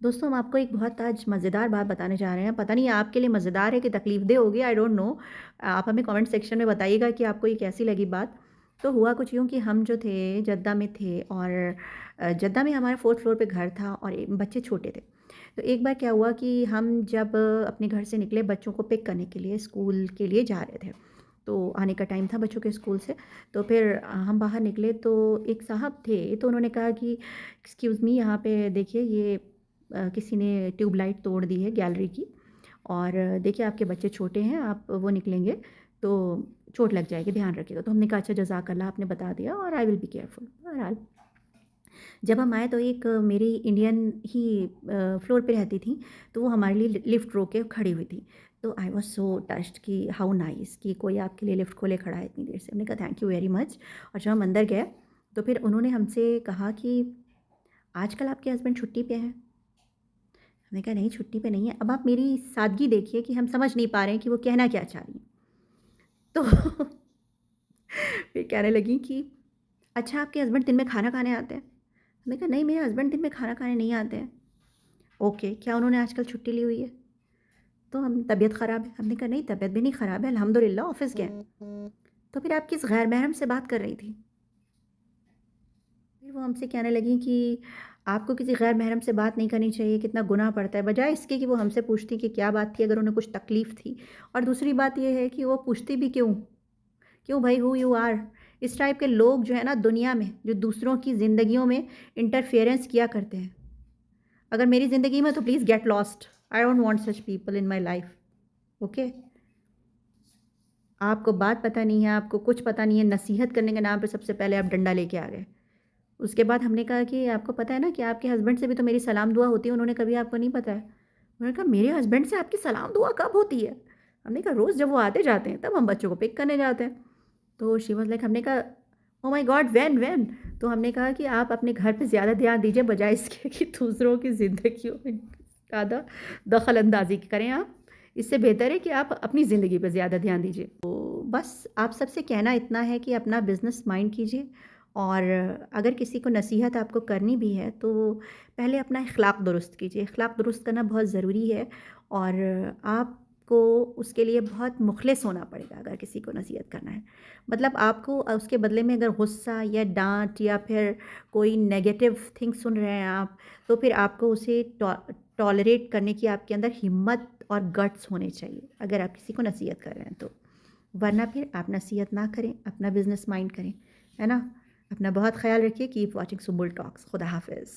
दोस्तों, हम आपको एक बहुत आज मज़ेदार बात बताने जा रहे हैं। पता नहीं आपके लिए मज़ेदार है कि तकलीफ़देह होगी, आई डोंट नो। आप हमें कमेंट सेक्शन में बताइएगा कि आपको ये कैसी लगी बात। तो हुआ कुछ यूँ कि हम जो थे जद्दा में थे और जद्दा में हमारा 4th फ्लोर पे घर था और बच्चे छोटे थे। तो एक बार क्या हुआ कि हम जब अपने घर से निकले बच्चों को पिक करने के लिए स्कूल के लिए जा रहे थे। तो आने का टाइम था बच्चों के स्कूल से। तो फिर हम बाहर निकले तो एक साहब थे, तो उन्होंने कहा कि एक्सक्यूज़ मी, यहाँ पे देखिए ये किसी ने ट्यूबलाइट तोड़ दी है गैलरी की और देखिए आपके बच्चे छोटे हैं, आप वो निकलेंगे तो चोट लग जाएगी, ध्यान रखिएगा। तो हमने कहा अच्छा जज़ाकल्लाह, आपने बता दिया और आई विल बी केयरफुल। बहरहाल जब हम आए तो एक मेरी इंडियन ही फ्लोर पे रहती थी, तो वो हमारे लिए लिफ्ट रोक के खड़ी हुई थी। तो आई वाज़ सो टच्ड कि हाउ नाइस कि कोई आपके लिए लिफ्ट खोले खड़ा है इतनी देर से। हमने कहा थैंक यू वेरी मच। और जब हम अंदर गए तो फिर उन्होंने हमसे कहा कि आजकल आपके हस्बैंड छुट्टी पे हैं? हमने कहा नहीं, छुट्टी पे नहीं है। अब आप मेरी सादगी देखिए कि हम समझ नहीं पा रहे हैं कि वो कहना क्या चाह रही हैं। तो फिर कहने लगी कि अच्छा, आपके हस्बैंड दिन में खाना खाने आते हैं? हमने कहा नहीं, मेरे हस्बैंड दिन में खाना खाने नहीं आते हैं। ओके, क्या उन्होंने आजकल छुट्टी ली हुई है? तो हम तबीयत ख़राब है। हमने कहा नहीं, तबीयत भी नहीं ख़राब है, अल्हम्दुलिल्लाह ऑफ़िस गए हैं। तो फिर आप किस गैर महरम से बात कर रही थी? फिर वो हमसे कहने लगी कि आपको किसी गैर महरम से बात नहीं करनी चाहिए, कितना गुनाह पड़ता है। बजाए इसके कि वो हमसे पूछती कि क्या बात थी, अगर उन्हें कुछ तकलीफ़ थी। और दूसरी बात ये है कि वो पूछती भी क्यों? क्यों भाई, हू यू आर? इस टाइप के लोग जो है ना दुनिया में, जो दूसरों की ज़िंदगियों में इंटरफेरेंस किया करते हैं। अगर मेरी ज़िंदगी में तो please get lost. I don't want such people in my life. Okay? आपको बात पता नहीं है, आपको कुछ पता नहीं है, नसीहत करने के नाम पे सबसे पहले आप डंडा लेके आ गए। उसके बाद हमने कहा कि आपको पता है ना कि आपके हस्बैंड से भी तो मेरी सलाम दुआ होती है, उन्होंने कभी आपको नहीं बताया? उन्होंने कहा मेरे हस्बैंड से आपकी सलाम दुआ कब होती है? हमने कहा रोज़ जब वो आते जाते हैं तब हम बच्चों को पिक करने जाते हैं। तो शी वाज़ लाइक, हमने कहा ओह माय गॉड, व्हेन? तो हमने कहा कि आप अपने घर पे ज़्यादा ध्यान दीजिए बजाए इसके कि दूसरों की ज़िंदगियों में ज़्यादा दखल अंदाज़ी करें आप। इससे बेहतर है कि आप अपनी ज़िंदगी पे ज़्यादा ध्यान दीजिए। तो बस आप सबसे कहना इतना है कि अपना बिज़नेस माइंड कीजिए और अगर किसी को नसीहत आपको करनी भी है तो पहले अपना इख़्लाक़ दुरुस्त कीजिए। इख़्लाक़ दुरुस्त करना बहुत ज़रूरी है और आपको उसके लिए बहुत मुख़लिस होना पड़ेगा अगर किसी को नसीहत करना है। मतलब आपको उसके बदले में अगर गुस्सा या डाँट या फिर कोई नेगेटिव थिंग सुन रहे हैं आप, तो फिर आपको उसे टॉलरेट करने की आपके अंदर हिम्मत और गट्स होने चाहिए, अगर आप किसी को नसीहत कर रहे हैं तो। वरना फिर आप नसीहत ना करें, अपना बिज़नेस माइंड करें, है ना? अपना बहुत ख़्याल रखिए। Keep watching Sumbul talks. खुदा हाफ़िज़।